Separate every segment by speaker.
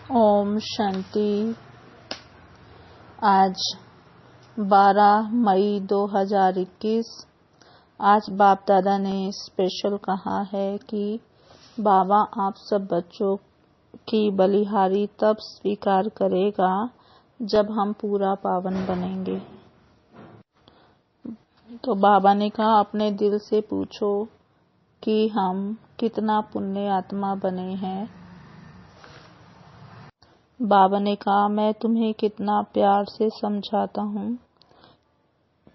Speaker 1: ओम शांति। आज 12 मई 2021। आज बाप दादा ने स्पेशल कहा है कि बाबा आप सब बच्चों की बलिहारी तब स्वीकार करेगा जब हम पूरा पावन बनेंगे। तो बाबा ने कहा अपने दिल से पूछो कि हम कितना पुण्य आत्मा बने हैं। बाबा ने कहा मैं तुम्हें कितना प्यार से समझाता हूँ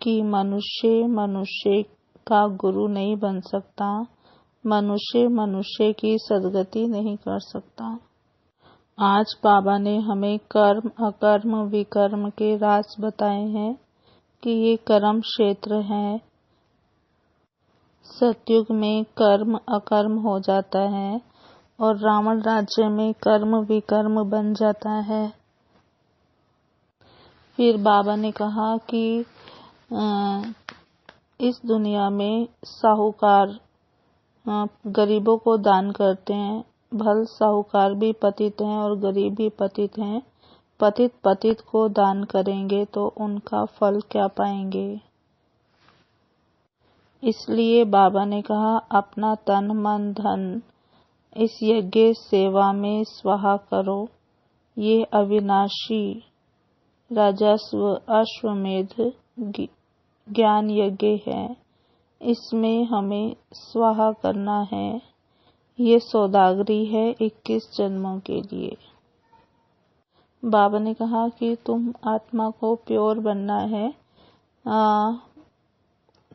Speaker 1: कि मनुष्य का गुरु नहीं बन सकता, मनुष्य की सद्गति नहीं कर सकता। आज बाबा ने हमें कर्म अकर्म विकर्म के राज बताए हैं कि ये कर्म क्षेत्र है। सतयुग में कर्म अकर्म हो जाता है और रावण राज्य में कर्म विकर्म बन जाता है। फिर बाबा ने कहा कि इस दुनिया में साहूकार गरीबों को दान करते हैं। भल साहूकार भी पतित हैं और गरीब भी पतित हैं। पतित को दान करेंगे तो उनका फल क्या पाएंगे। इसलिए बाबा ने कहा अपना तन मन धन इस यज्ञ सेवा में स्वाहा करो। ये अविनाशी राजस्व अश्वमेध ज्ञान यज्ञ है, इसमें हमें स्वाहा करना है। ये सौदागरी है 21 जन्मों के लिए। बाबा ने कहा कि तुम आत्मा को प्योर बनना है।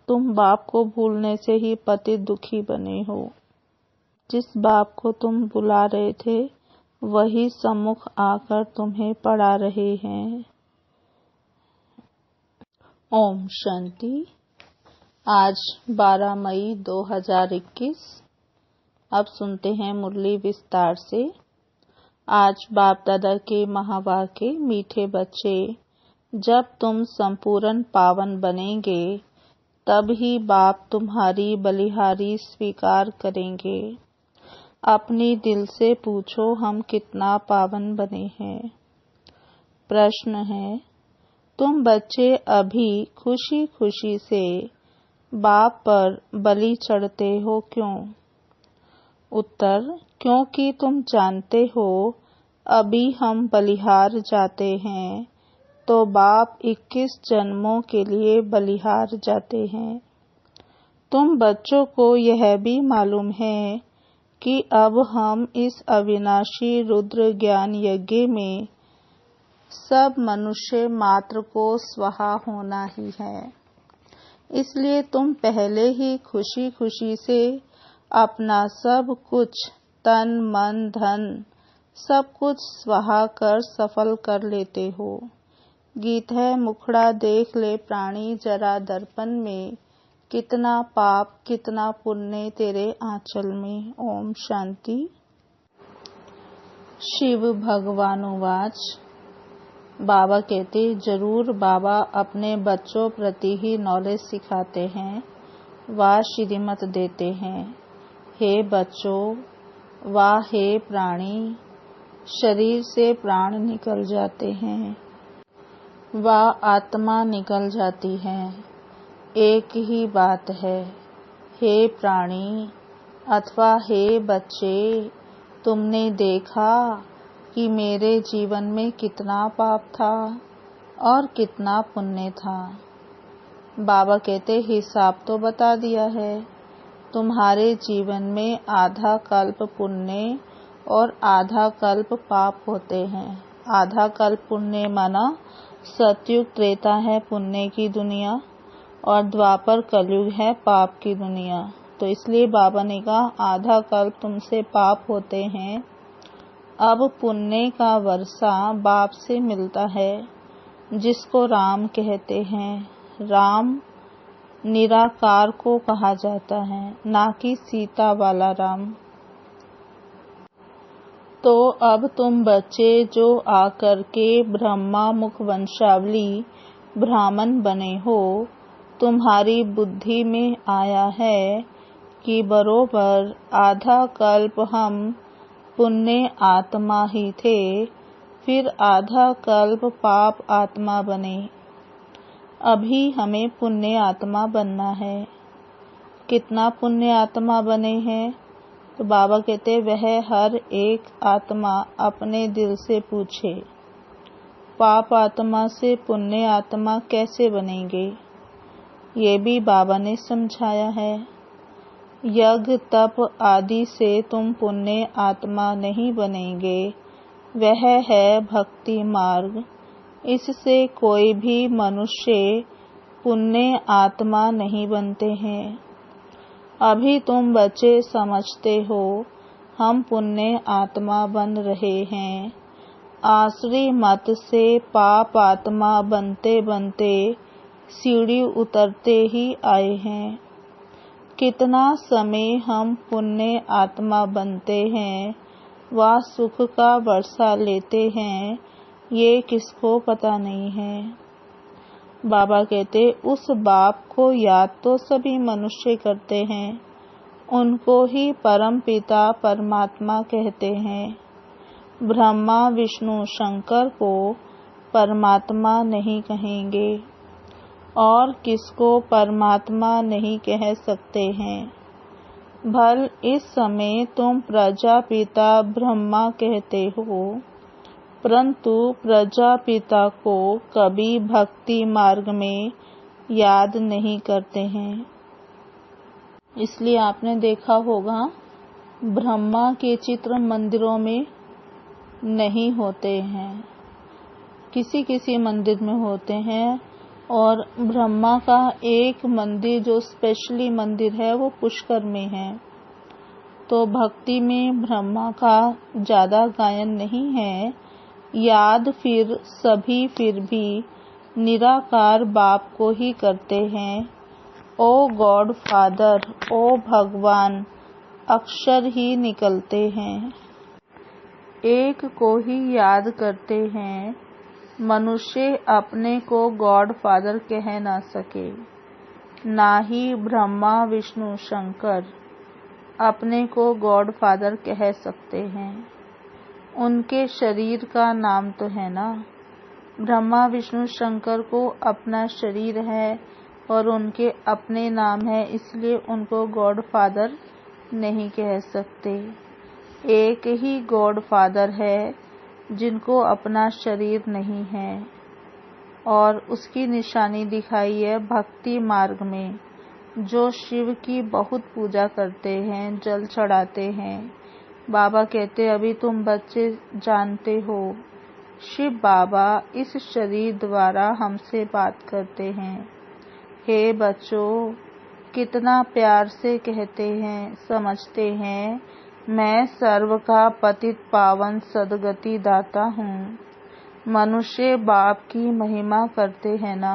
Speaker 1: तुम बाप को भूलने से ही पतित दुखी बने हो। जिस बाप को तुम बुला रहे थे वही सम्मुख आकर तुम्हें पढ़ा रहे हैं। ओम शांति। आज 12 मई 2021। अब सुनते हैं मुरली विस्तार से। आज बाप दादा के महावाक्य मीठे बच्चे, जब तुम संपूर्ण पावन बनेंगे तब ही बाप तुम्हारी बलिहारी स्वीकार करेंगे। अपनी दिल से पूछो हम कितना पावन बने हैं। प्रश्न है, तुम बच्चे अभी खुशी खुशी से बाप पर बलि चढ़ते हो क्यों? उत्तर, क्योंकि तुम जानते हो अभी हम बलिहार जाते हैं तो बाप 21 जन्मों के लिए बलिहार जाते हैं। तुम बच्चों को यह भी मालूम है कि अब हम इस अविनाशी रुद्र ज्ञान यज्ञ में सब मनुष्य मात्र को स्वाहा होना ही है। इसलिए तुम पहले ही खुशी खुशी से अपना सब कुछ तन मन धन सब कुछ स्वाहा कर सफल कर लेते हो। गीत है, मुखड़ा देख ले प्राणी जरा दर्पण में, कितना पाप कितना पुण्य तेरे आंचल में। ओम शांति। शिव भगवानुवाच। बाबा कहते जरूर बाबा अपने बच्चों प्रति ही नॉलेज सिखाते हैं व श्रीमत देते हैं। हे बच्चों व हे प्राणी, शरीर से प्राण निकल जाते हैं व आत्मा निकल जाती है। एक ही बात है। हे प्राणी अथवा हे बच्चे, तुमने देखा कि मेरे जीवन में कितना पाप था और कितना पुण्य था। बाबा कहते हिसाब तो बता दिया है। तुम्हारे जीवन में आधा कल्प पुण्य और आधा कल्प पाप होते हैं। आधा कल्प पुण्य माना सतयुग त्रेता है पुण्य की दुनिया और द्वापर कलयुग है पाप की दुनिया। तो इसलिए बाबा ने कहा आधा कल्प तुमसे पाप होते हैं। अब पुण्य का वर्षा बाप से मिलता है जिसको राम कहते हैं। राम निराकार को कहा जाता है, ना कि सीता वाला राम। तो अब तुम बच्चे जो आकर के ब्रह्मा मुख वंशावली ब्राह्मण बने हो, तुम्हारी बुद्धि में आया है कि बरोबर आधा कल्प हम पुण्य आत्मा ही थे, फिर आधा कल्प पाप आत्मा बने। अभी हमें पुण्य आत्मा बनना है। कितना पुण्य आत्मा बने हैं? तो बाबा कहते वह हर एक आत्मा अपने दिल से पूछे, पाप आत्मा से पुण्य आत्मा कैसे बनेंगे? ये भी बाबा ने समझाया है। यज्ञ तप आदि से तुम पुण्य आत्मा नहीं बनेंगे, वह है भक्ति मार्ग। इससे कोई भी मनुष्य पुण्य आत्मा नहीं बनते हैं। अभी तुम बच्चे समझते हो हम पुण्य आत्मा बन रहे हैं। आसुरी मत से पाप आत्मा बनते बनते सीढ़ी उतरते ही आए हैं। कितना समय हम पुण्य आत्मा बनते हैं व सुख का वर्षा लेते हैं, ये किसको पता नहीं है। बाबा कहते उस बाप को याद तो सभी मनुष्य करते हैं, उनको ही परम पिता परमात्मा कहते हैं। ब्रह्मा विष्णु शंकर को परमात्मा नहीं कहेंगे और किसको परमात्मा नहीं कह सकते हैं। भल इस समय तुम प्रजापिता ब्रह्मा कहते हो, परंतु प्रजापिता को कभी भक्ति मार्ग में याद नहीं करते हैं। इसलिए आपने देखा होगा ब्रह्मा के चित्र मंदिरों में नहीं होते हैं, किसी किसी मंदिर में होते हैं। और ब्रह्मा का एक मंदिर जो स्पेशली मंदिर है वो पुष्कर में है। तो भक्ति में ब्रह्मा का ज़्यादा गायन नहीं है। याद फिर सभी फिर भी निराकार बाप को ही करते हैं। ओ गॉड फादर, ओ भगवान अक्षर ही निकलते हैं। एक को ही याद करते हैं। मनुष्य अपने को गॉड फादर कह ना सके, ना ही ब्रह्मा विष्णु शंकर अपने को गॉड फादर कह सकते हैं। उनके शरीर का नाम तो है ना। ब्रह्मा विष्णु शंकर को अपना शरीर है और उनके अपने नाम है, इसलिए उनको गॉड फादर नहीं कह सकते। एक ही गॉड फादर है जिनको अपना शरीर नहीं है और उसकी निशानी दिखाई है भक्ति मार्ग में। जो शिव की बहुत पूजा करते हैं, जल चढ़ाते हैं। बाबा कहते अभी तुम बच्चे जानते हो, शिव बाबा इस शरीर द्वारा हमसे बात करते हैं। हे बच्चों, कितना प्यार से कहते हैं, समझते हैं मैं सर्व का पतित पावन सदगति दाता हूँ। मनुष्य बाप की महिमा करते हैं ना,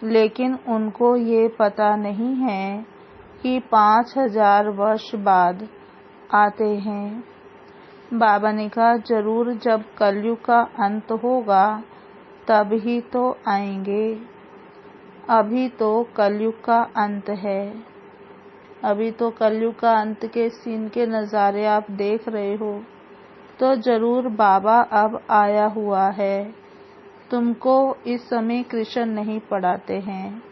Speaker 1: लेकिन उनको ये पता नहीं है कि 5000 वर्ष बाद आते हैं। बाबा ने कहा जरूर जब कलयुग का अंत होगा तब ही तो आएंगे। अभी तो कलयुग का अंत है। अभी तो कलयुग का अंत के सीन के नज़ारे आप देख रहे हो, तो जरूर बाबा अब आया हुआ है। तुमको इस समय कृष्ण नहीं पढ़ाते हैं,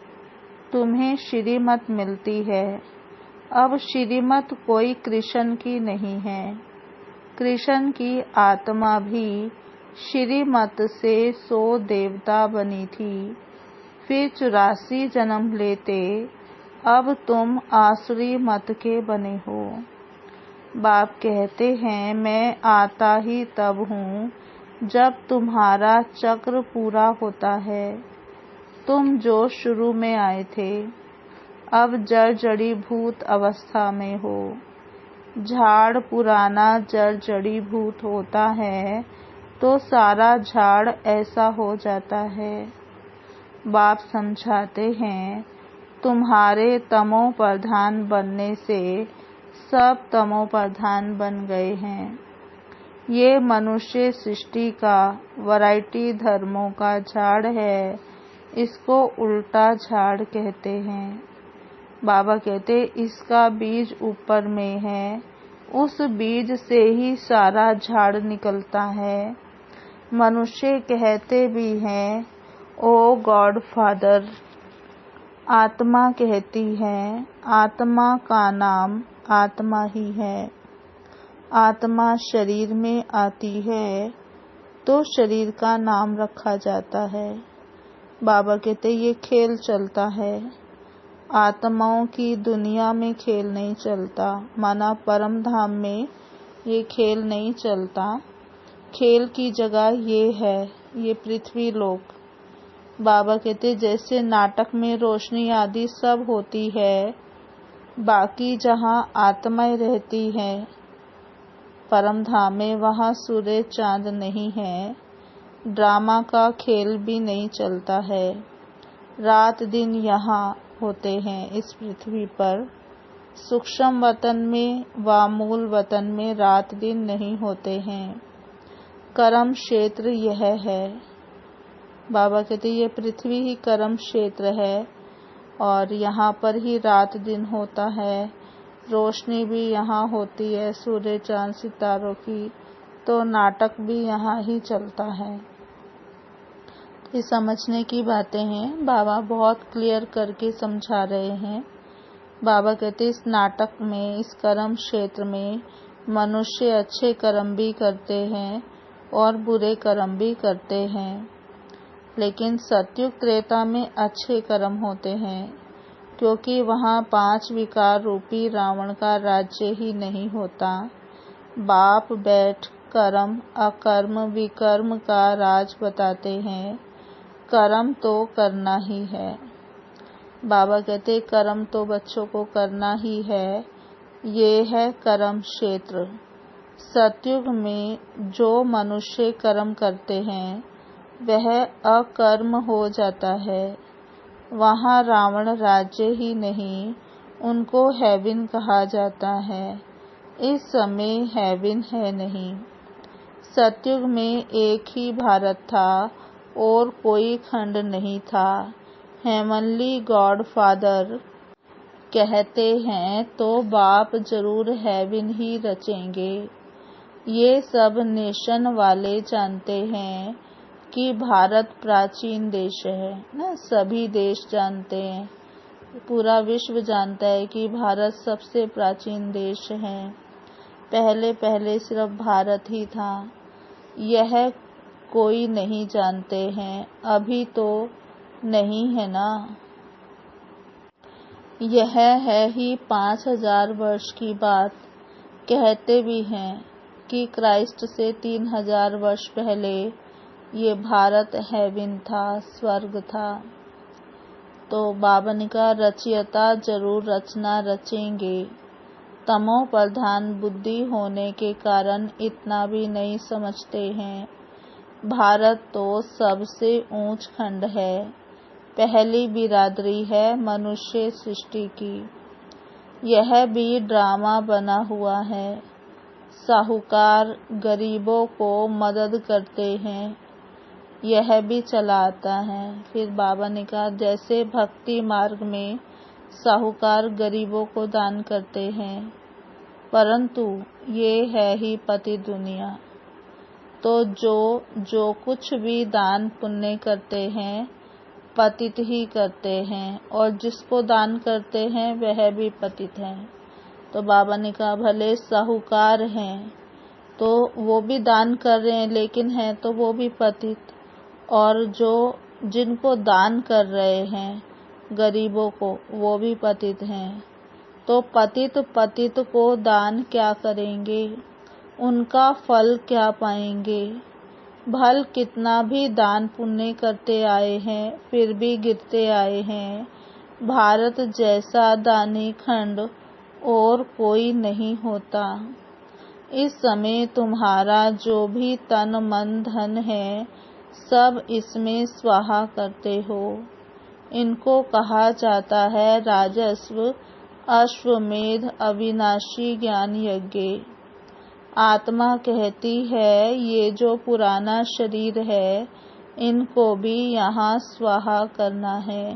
Speaker 1: तुम्हें श्रीमत मिलती है। अब श्रीमत कोई कृष्ण की नहीं है। कृष्ण की आत्मा भी श्रीमत से 100 देवता बनी थी, फिर 84 जन्म लेते। अब तुम आसुरी मत के बने हो। बाप कहते हैं मैं आता ही तब हूँ जब तुम्हारा चक्र पूरा होता है। तुम जो शुरू में आए थे, अब जड़ जड़ी भूत अवस्था में हो। झाड़ पुराना जड़ जड़ी भूत होता है तो सारा झाड़ ऐसा हो जाता है। बाप समझाते हैं तुम्हारे तमो प्रधान बनने से सब तमो प्रधान बन गए हैं। ये मनुष्य सृष्टि का वैरायटी धर्मों का झाड़ है, इसको उल्टा झाड़ कहते हैं। बाबा कहते इसका बीज ऊपर में है, उस बीज से ही सारा झाड़ निकलता है। मनुष्य कहते भी हैं, ओ गॉड फादर। आत्मा कहती है, आत्मा का नाम आत्मा ही है। आत्मा शरीर में आती है तो शरीर का नाम रखा जाता है। बाबा कहते ये खेल चलता है, आत्माओं की दुनिया में खेल नहीं चलता। माना परम धाम में ये खेल नहीं चलता। खेल की जगह ये है, ये पृथ्वी लोक। बाबा कहते जैसे नाटक में रोशनी आदि सब होती है, बाकी जहाँ आत्माएं रहती हैं परम धाम में, वहाँ सूर्य चांद नहीं है, ड्रामा का खेल भी नहीं चलता है। रात दिन यहाँ होते हैं इस पृथ्वी पर। सूक्ष्म वतन में व मूल वतन में रात दिन नहीं होते हैं। कर्म क्षेत्र यह है। बाबा कहते ये पृथ्वी ही कर्म क्षेत्र है और यहाँ पर ही रात दिन होता है। रोशनी भी यहाँ होती है सूर्य चांद सितारों की, तो नाटक भी यहाँ ही चलता है। ये समझने की बातें हैं। बाबा बहुत क्लियर करके समझा रहे हैं। बाबा कहते इस नाटक में, इस कर्म क्षेत्र में मनुष्य अच्छे कर्म भी करते हैं और बुरे कर्म भी करते हैं, लेकिन सतयुग त्रेता में अच्छे कर्म होते हैं, क्योंकि वहाँ 5 विकार रूपी रावण का राज्य ही नहीं होता। बाप बैठ कर्म अकर्म विकर्म का राज बताते हैं। कर्म तो करना ही है। बाबा कहते कर्म तो बच्चों को करना ही है। ये है कर्म क्षेत्र। सतयुग में जो मनुष्य कर्म करते हैं वह अकर्म हो जाता है। वहाँ रावण राज्य ही नहीं, उनको हेवन कहा जाता है। इस समय हेवन है नहीं। सतयुग में एक ही भारत था और कोई खंड नहीं था। हेवनली गॉड फादर कहते हैं तो बाप जरूर हेवन ही रचेंगे। ये सब नेशन वाले जानते हैं कि भारत प्राचीन देश है ना। सभी देश जानते हैं, पूरा विश्व जानता है कि भारत सबसे प्राचीन देश है। पहले पहले सिर्फ भारत ही था, यह कोई नहीं जानते हैं। अभी तो नहीं है ना। यह है ही 5000 वर्ष की बात। कहते भी हैं कि क्राइस्ट से 3000 वर्ष पहले ये भारत हेवन था, स्वर्ग था। तो बाबा ने कहा रचयिता जरूर रचना रचेंगे। तमो प्रधान बुद्धि होने के कारण इतना भी नहीं समझते हैं। भारत तो सबसे ऊंच खंड है, पहली बिरादरी है मनुष्य सृष्टि की। यह भी ड्रामा बना हुआ है। साहूकार गरीबों को मदद करते हैं, यह भी चला आता है। फिर बाबा ने कहा जैसे भक्ति मार्ग में साहूकार गरीबों को दान करते हैं, परंतु ये है ही पति दुनिया। तो जो कुछ भी दान पुण्य करते हैं पतित ही करते हैं, और जिसको दान करते हैं वह भी पतित है। तो बाबा ने कहा भले साहूकार हैं तो वो भी दान कर रहे हैं, लेकिन हैं तो वो भी पतित। और जिनको दान कर रहे हैं गरीबों को, वो भी पतित हैं। तो पतित को दान क्या करेंगे, उनका फल क्या पाएंगे। भल कितना भी दान पुण्य करते आए हैं फिर भी गिरते आए हैं। भारत जैसा दानी खंड और कोई नहीं होता। इस समय तुम्हारा जो भी तन मन धन है सब इसमें स्वाहा करते हो। इनको कहा जाता है राजस्व अश्वमेध अविनाशी ज्ञान यज्ञ। आत्मा कहती है ये जो पुराना शरीर है इनको भी यहाँ स्वाहा करना है,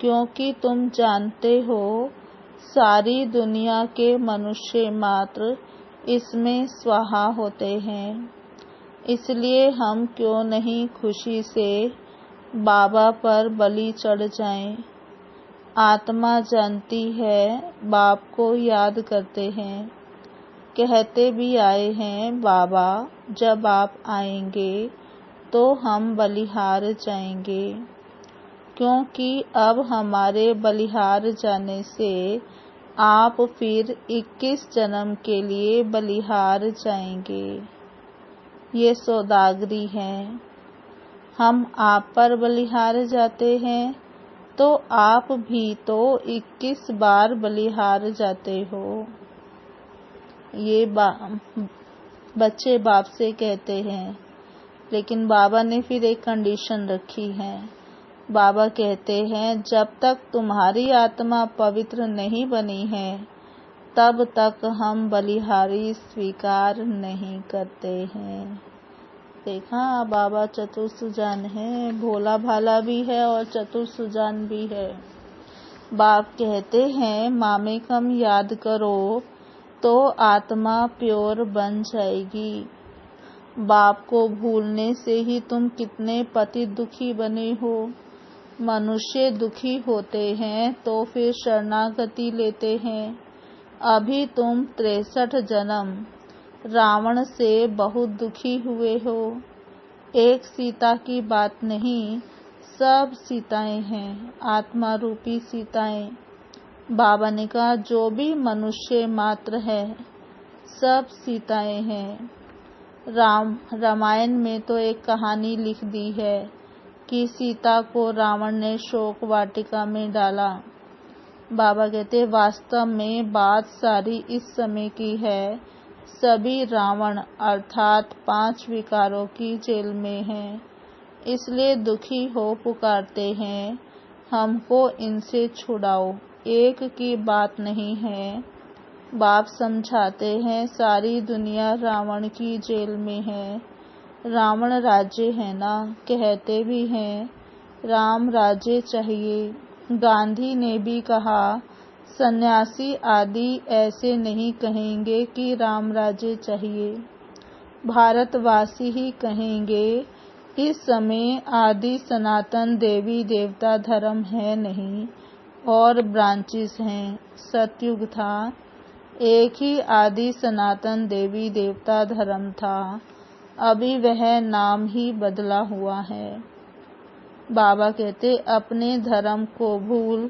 Speaker 1: क्योंकि तुम जानते हो सारी दुनिया के मनुष्य मात्र इसमें स्वाहा होते हैं। इसलिए हम क्यों नहीं खुशी से बाबा पर बलि चढ़ जाएं। आत्मा जानती है, बाप को याद करते हैं, कहते भी आए हैं बाबा जब आप आएंगे तो हम बलिहार जाएंगे, क्योंकि अब हमारे बलिहार जाने से आप फिर 21 जन्म के लिए बलिहार जाएंगे। ये सौदागरी है। हम आप पर बलिहार जाते हैं तो आप भी तो 21 बार बलिहार जाते हो। ये बच्चे बाप से कहते हैं, लेकिन बाबा ने फिर एक कंडीशन रखी है। बाबा कहते हैं जब तक तुम्हारी आत्मा पवित्र नहीं बनी है तब तक हम बलिहारी स्वीकार नहीं करते हैं। देखा, बाबा चतुर सुजान है, भोला भाला भी है और चतुर सुजान भी है। बाप कहते हैं मामे कम याद करो तो आत्मा प्योर बन जाएगी। बाप को भूलने से ही तुम कितने पतित दुखी बने हो। मनुष्य दुखी होते हैं तो फिर शरणागति लेते हैं। अभी तुम 63 जन्म रावण से बहुत दुखी हुए हो। एक सीता की बात नहीं, सब सीताएं हैं, आत्मा रूपी सीताएं। बाबा ने कहा जो भी मनुष्य मात्र है सब सीताएं हैं। रामायण में तो एक कहानी लिख दी है कि सीता को रावण ने शोक वाटिका में डाला। बाबा कहते वास्तव में बात सारी इस समय की है। सभी रावण अर्थात 5 विकारों की जेल में हैं, इसलिए दुखी हो पुकारते हैं हमको इनसे छुड़ाओ। एक की बात नहीं है। बाप समझाते हैं सारी दुनिया रावण की जेल में है। रावण राज्य है ना, कहते भी हैं राम राज्य चाहिए। गांधी ने भी कहा सन्यासी आदि ऐसे नहीं कहेंगे कि राम राज्य चाहिए, भारतवासी ही कहेंगे इस समय आदि सनातन देवी देवता धर्म है नहीं और ब्रांचेस हैं। सतयुग था, एक ही आदि सनातन देवी देवता धर्म था, अभी वह नाम ही बदला हुआ है। बाबा कहते अपने धर्म को भूल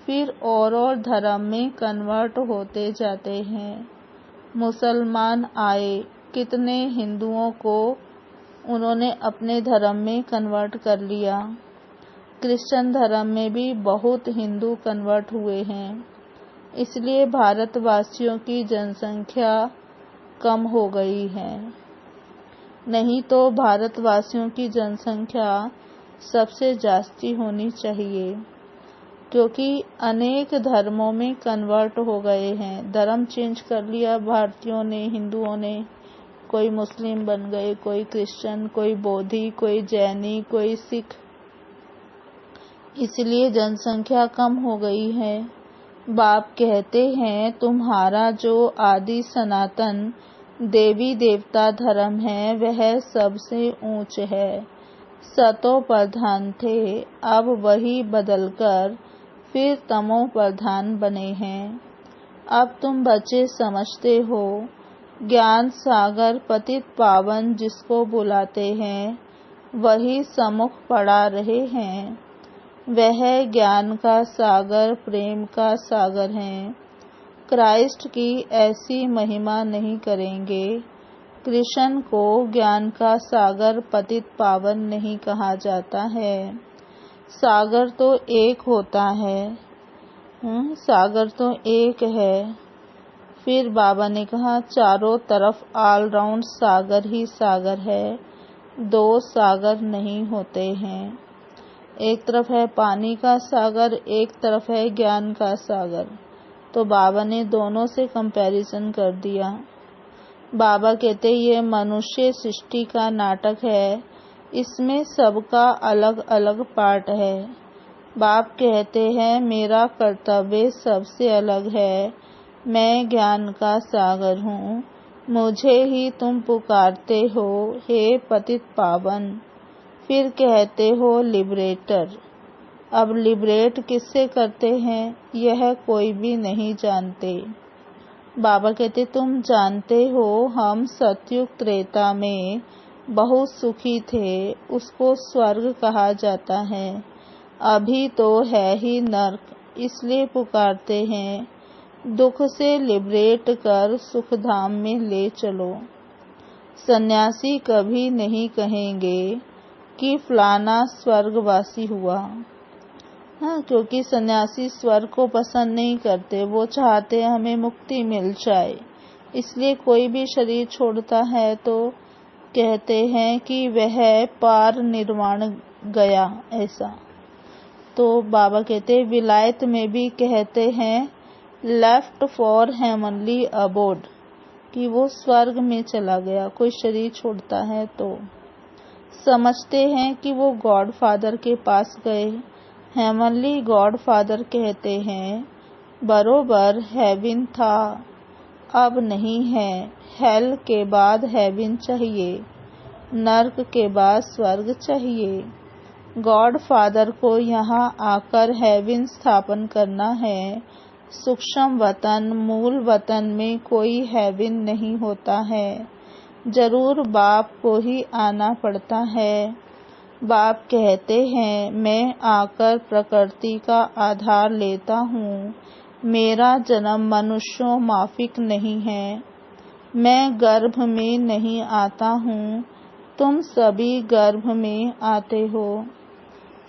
Speaker 1: फिर और धर्म में कन्वर्ट होते जाते हैं। मुसलमान आए, कितने हिंदुओं को उन्होंने अपने धर्म में कन्वर्ट कर लिया। क्रिश्चियन धर्म में भी बहुत हिंदू कन्वर्ट हुए हैं, इसलिए भारतवासियों की जनसंख्या कम हो गई है। नहीं तो भारतवासियों की जनसंख्या सबसे जास्ती होनी चाहिए, क्योंकि अनेक धर्मों में कन्वर्ट हो गए हैं। धर्म चेंज कर लिया भारतीयों ने, हिंदुओं ने, कोई मुस्लिम बन गए, कोई क्रिश्चियन, कोई बौद्धि, कोई जैनी, कोई सिख, इसलिए जनसंख्या कम हो गई है। बाप कहते हैं तुम्हारा जो आदि सनातन देवी देवता धर्म है वह सबसे ऊंच है। सतो प्रधान थे, अब वही बदलकर फिर तमो प्रधान बने हैं। अब तुम बच्चे समझते हो, ज्ञान सागर पतित पावन जिसको बुलाते हैं वही सम्मुख पड़ा रहे हैं। वह ज्ञान का सागर, प्रेम का सागर हैं। क्राइस्ट की ऐसी महिमा नहीं करेंगे। कृष्ण को ज्ञान का सागर पतित पावन नहीं कहा जाता है। सागर तो एक होता है, सागर तो एक है। फिर बाबा ने कहा चारों तरफ ऑलराउंड सागर ही सागर है, 2 सागर नहीं होते हैं। एक तरफ है पानी का सागर, एक तरफ है ज्ञान का सागर। तो बाबा ने दोनों से कंपैरिजन कर दिया। बाबा कहते ये मनुष्य सृष्टि का नाटक है, इसमें सबका अलग अलग पार्ट है। बाप कहते हैं मेरा कर्तव्य सबसे अलग है, मैं ज्ञान का सागर हूँ, मुझे ही तुम पुकारते हो हे पतित पावन। फिर कहते हो लिबरेटर। अब लिबरेट किससे करते हैं यह कोई भी नहीं जानते। बाबा कहते तुम जानते हो हम सतयुग त्रेता में बहुत सुखी थे, उसको स्वर्ग कहा जाता है। अभी तो है ही नर्क, इसलिए पुकारते हैं दुख से लिबरेट कर सुखधाम में ले चलो। सन्यासी कभी नहीं कहेंगे कि फलाना स्वर्गवासी हुआ। हाँ, क्योंकि सन्यासी स्वर्ग को पसंद नहीं करते, वो चाहते हमें मुक्ति मिल जाए। इसलिए कोई भी शरीर छोड़ता है तो कहते हैं कि वह पार निर्वाण गया, ऐसा। तो बाबा कहते विलायत में भी कहते हैं लेफ्ट फॉर हेवनली अबोर्ड, कि वो स्वर्ग में चला गया। कोई शरीर छोड़ता है तो समझते हैं कि वो गॉड फादर के पास गए। हेवनली गॉड फादर कहते हैं बरोबर हेवन था, अब नहीं है। हेल के बाद हेवन चाहिए, नर्क के बाद स्वर्ग चाहिए। गॉड फादर को यहाँ आकर हेवन स्थापन करना है। सूक्ष्म वतन, मूल वतन में कोई हेवन नहीं होता है, जरूर बाप को ही आना पड़ता है। बाप कहते हैं मैं आकर प्रकृति का आधार लेता हूँ, मेरा जन्म मनुष्यों माफिक नहीं है। मैं गर्भ में नहीं आता हूँ, तुम सभी गर्भ में आते हो।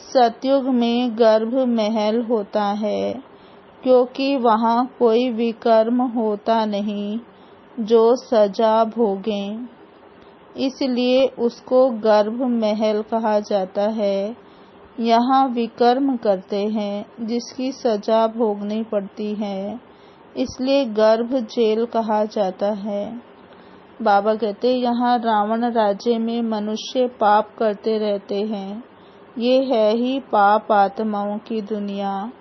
Speaker 1: सतयुग में गर्भ महल होता है, क्योंकि वहाँ कोई विकर्म होता नहीं जो सजा भोगें, इसलिए उसको गर्भ महल कहा जाता है। यहाँ विकर्म करते हैं जिसकी सजा भोगनी पड़ती है, इसलिए गर्भ जेल कहा जाता है। बाबा कहते यहाँ रावण राज्य में मनुष्य पाप करते रहते हैं। ये है ही पाप आत्माओं की दुनिया,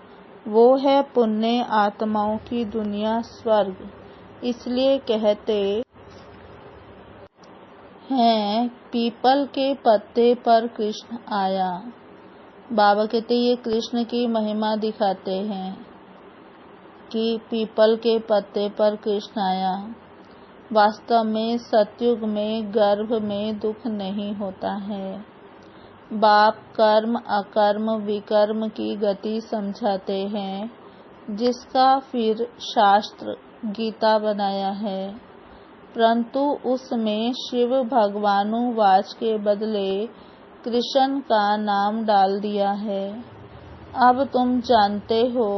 Speaker 1: वो है पुण्य आत्माओं की दुनिया स्वर्ग। इसलिए कहते हैं पीपल के पत्ते पर कृष्ण आया। बाबा कहते ये कृष्ण की महिमा दिखाते हैं कि पीपल के पत्ते पर कृष्ण आया। वास्तव में सतयुग में गर्भ में दुख नहीं होता है। बाप कर्म अकर्म विकर्म की गति समझाते हैं, जिसका फिर शास्त्र गीता बनाया है, परंतु उसमें शिव भगवानुवाच के बदले कृष्ण का नाम डाल दिया है। अब तुम जानते हो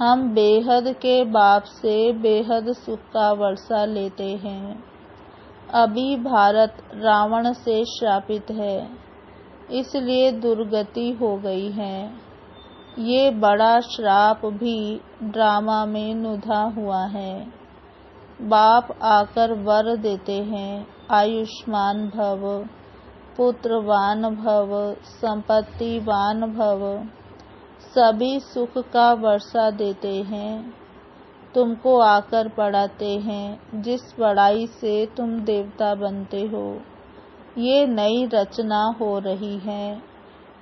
Speaker 1: हम बेहद के बाप से बेहद सुख का वर्षा लेते हैं। अभी भारत रावण से श्रापित है, इसलिए दुर्गति हो गई है। ये बड़ा श्राप भी ड्रामा में नुधा हुआ है। बाप आकर वर देते हैं आयुष्मान भव, पुत्रवान भव, संपत्तिवान भव, सभी सुख का वर्षा देते हैं। तुमको आकर पढ़ाते हैं जिस पढ़ाई से तुम देवता बनते हो। ये नई रचना हो रही है,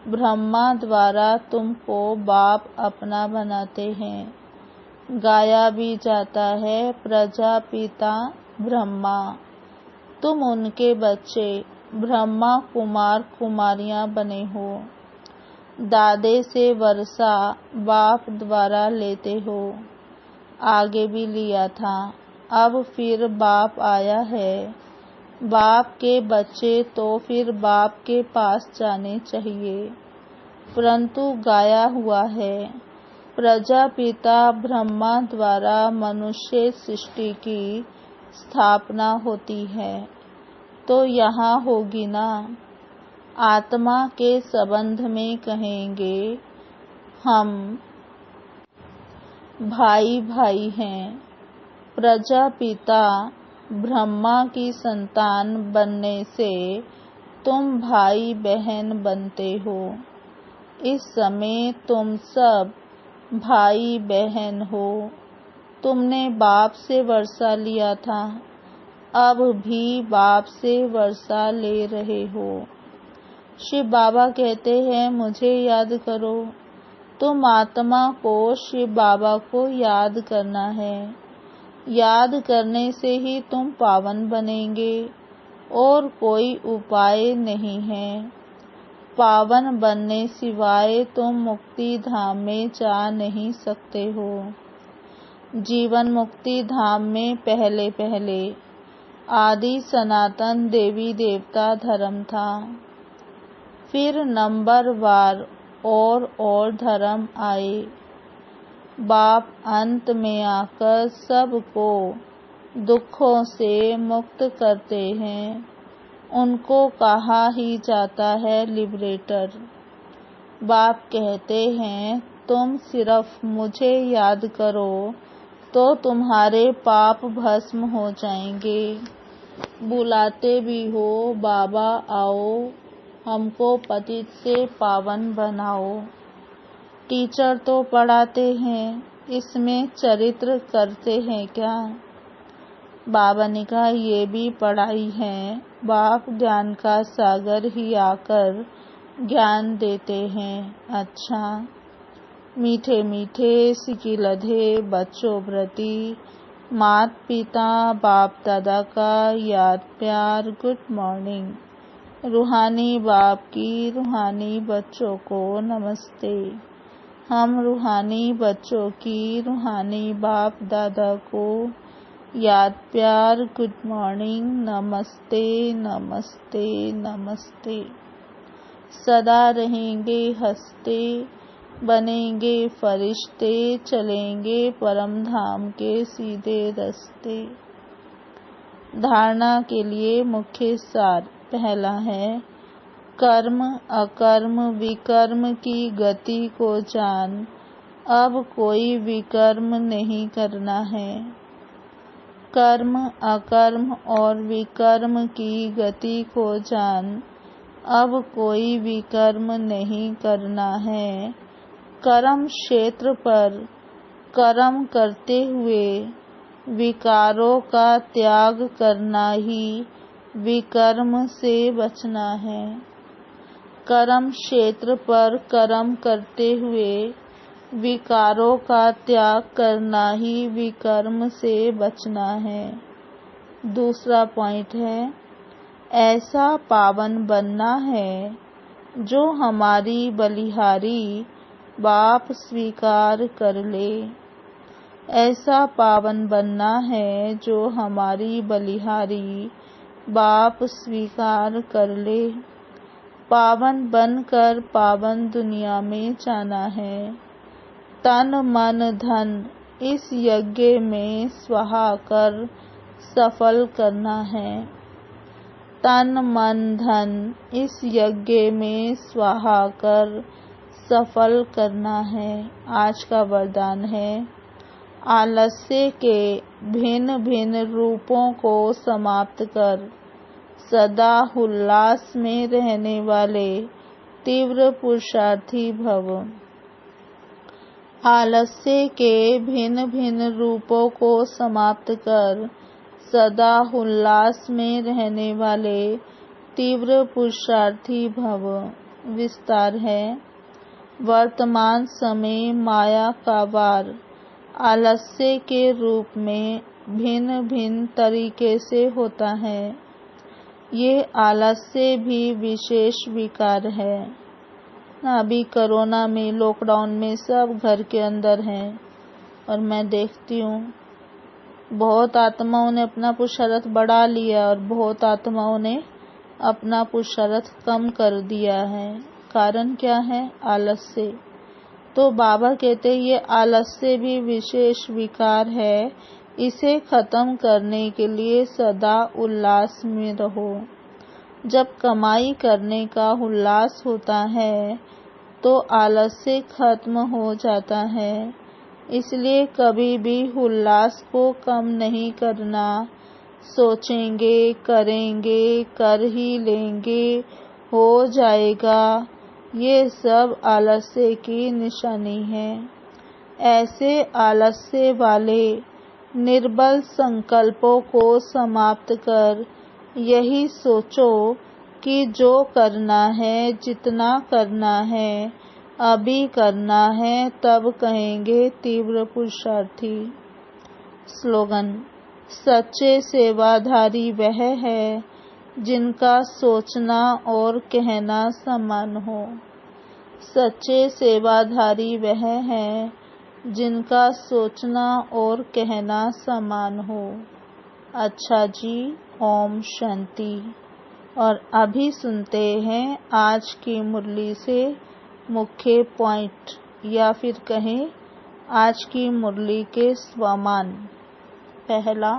Speaker 1: ब्रह्मा द्वारा तुमको बाप अपना बनाते हैं। गाया भी जाता है प्रजापिता ब्रह्मा, तुम उनके बच्चे ब्रह्मा कुमार कुमारियां बने हो। दादे से वर्षा बाप द्वारा लेते हो, आगे भी लिया था, अब फिर बाप आया है। बाप के बच्चे तो फिर बाप के पास जाने चाहिए, परंतु गाया हुआ है प्रजापिता ब्रह्मा द्वारा मनुष्य सृष्टि की स्थापना होती है, तो यहाँ होगी ना। आत्मा के संबंध में कहेंगे हम भाई भाई हैं। प्रजापिता ब्रह्मा की संतान बनने से तुम भाई बहन बनते हो। इस समय तुम सब भाई बहन हो। तुमने बाप से वर्षा लिया था, अब भी बाप से वर्षा ले रहे हो। शिव बाबा कहते हैं मुझे याद करो। तुम आत्मा को शिव बाबा को याद करना है। याद करने से ही तुम पावन बनेंगे और कोई उपाय नहीं है। पावन बनने सिवाय तुम मुक्ति धाम में जा नहीं सकते हो। जीवन मुक्ति धाम में पहले पहले आदि सनातन देवी देवता धर्म था, फिर नंबरवार और धर्म आए। बाप अंत में आकर सबको दुखों से मुक्त करते हैं। उनको कहा ही जाता है लिबरेटर। बाप कहते हैं तुम सिर्फ मुझे याद करो तो तुम्हारे पाप भस्म हो जाएंगे। बुलाते भी हो बाबा आओ, हमको पतित से पावन बनाओ। टीचर तो पढ़ाते हैं, इसमें चरित्र करते हैं क्या? बाबा ने कहा ये भी पढ़ाई है। बाप ज्ञान का सागर ही आकर ज्ञान देते हैं। अच्छा, मीठे मीठे सिकिलधे बच्चों प्रति माता पिता बाप दादा का याद प्यार गुड मॉर्निंग। रूहानी बाप की रूहानी बच्चों को नमस्ते। हम रूहानी बच्चों की रूहानी बाप दादा को याद प्यार गुड मॉर्निंग, नमस्ते नमस्ते नमस्ते। सदा रहेंगे हंसते, बनेंगे फरिश्ते, चलेंगे परम धाम के सीधे रास्ते। धारणा के लिए मुख्य सार पहला है कर्म अकर्म विकर्म की गति को जान। अब कोई विकर्म नहीं करना है। कर्म अकर्म और विकर्म की गति को जान। अब कोई विकर्म नहीं करना है। कर्म क्षेत्र पर कर्म करते हुए विकारों का त्याग करना ही विकर्म से बचना है। कर्म क्षेत्र पर कर्म करते हुए विकारों का त्याग करना ही विकर्म से बचना है। दूसरा पॉइंट है ऐसा पावन बनना है जो हमारी बलिहारी बाप स्वीकार कर ले। ऐसा पावन बनना है जो हमारी बलिहारी बाप स्वीकार कर ले। पावन बनकर पावन दुनिया में जाना है। तन मन धन इस यज्ञ में स्वाहा कर सफल करना है। तन मन धन इस यज्ञ में स्वाहा कर सफल करना है। आज का वरदान है आलस्य के भिन्न भिन्न रूपों को समाप्त कर सदा उल्लास में रहने वाले तीव्र पुरुषार्थी भव। आलस्य के भिन्न भिन्न रूपों को समाप्त कर सदा उल्लास में रहने वाले तीव्र पुरुषार्थी भव। विस्तार है वर्तमान समय माया का वार आलस्य के रूप में भिन्न भिन्न तरीके से होता है। ये आलस्य भी विशेष विकार है। अभी कोरोना में लॉकडाउन में सब घर के अंदर हैं और मैं देखती हूँ बहुत आत्माओं ने अपना पुरुषार्थ बढ़ा लिया और बहुत आत्माओं ने अपना पुरुषार्थ कम कर दिया है। कारण क्या है? आलस्य। तो बाबा कहते ये आलस्य भी विशेष विकार है। इसे खत्म करने के लिए सदा उल्लास में रहो। जब कमाई करने का उल्लास होता है तो आलस्य खत्म हो जाता है। इसलिए कभी भी उल्लास को कम नहीं करना। सोचेंगे, करेंगे, कर ही लेंगे, हो जाएगा, ये सब आलस्य की निशानी है। ऐसे आलस्य वाले निर्बल संकल्पों को समाप्त कर यही सोचो कि जो करना है, जितना करना है, अभी करना है, तब कहेंगे तीव्र पुरुषार्थी। स्लोगन: सच्चे सेवाधारी वह है जिनका सोचना और कहना समान हो। सच्चे सेवाधारी वह है जिनका सोचना और कहना समान हो। अच्छा जी, ओम शांति। और अभी सुनते हैं आज की मुरली से मुख्य पॉइंट, या फिर कहें आज की मुरली के स्वमान। पहला,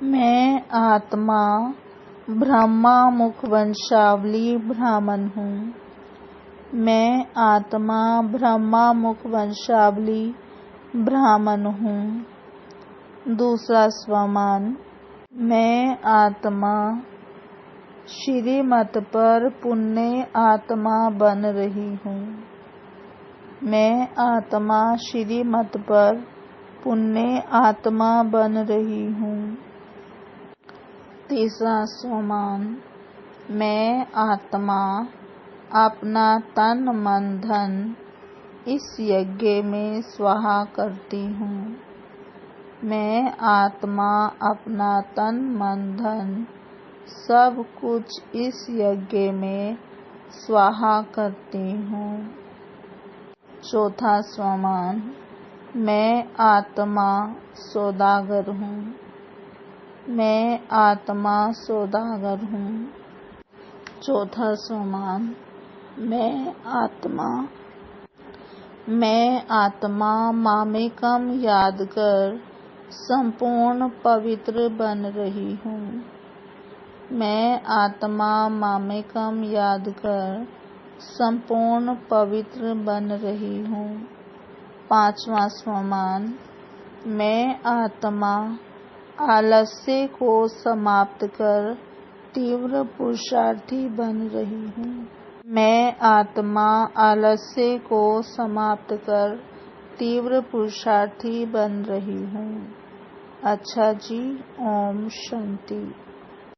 Speaker 1: मैं आत्मा ब्रह्मा मुख वंशावली ब्राह्मण हूँ। मैं आत्मा ब्रह्मा मुख वंशावली ब्राह्मण हूँ। दूसरा स्वमान: मैं आत्मा श्रीमत पर पुण्य आत्मा बन रही हूँ। मैं आत्मा श्रीमत पर पुण्य आत्मा बन रही हूँ। तीसरा स्वमान: मैं आत्मा अपना तन मन धन इस यज्ञ में स्वाहा करती हूँ। मैं आत्मा अपना तन मन धन सब कुछ इस यज्ञ में स्वाहा करती हूँ। चौथा स्वमान: मैं आत्मा सौदागर हूँ। मैं आत्मा सौदागर हूँ। चौथा स्वमान: मैं आत्मा मामेकम याद कर संपूर्ण पवित्र बन रही हूँ। मैं आत्मा मामेकम याद कर संपूर्ण पवित्र बन रही हूँ। पांचवा स्वमान: मैं आत्मा आलस्य को समाप्त कर तीव्र पुरुषार्थी बन रही हूँ। मैं आत्मा आलस्य को समाप्त कर तीव्र पुरुषार्थी बन रही हूँ। अच्छा जी, ओम शांति।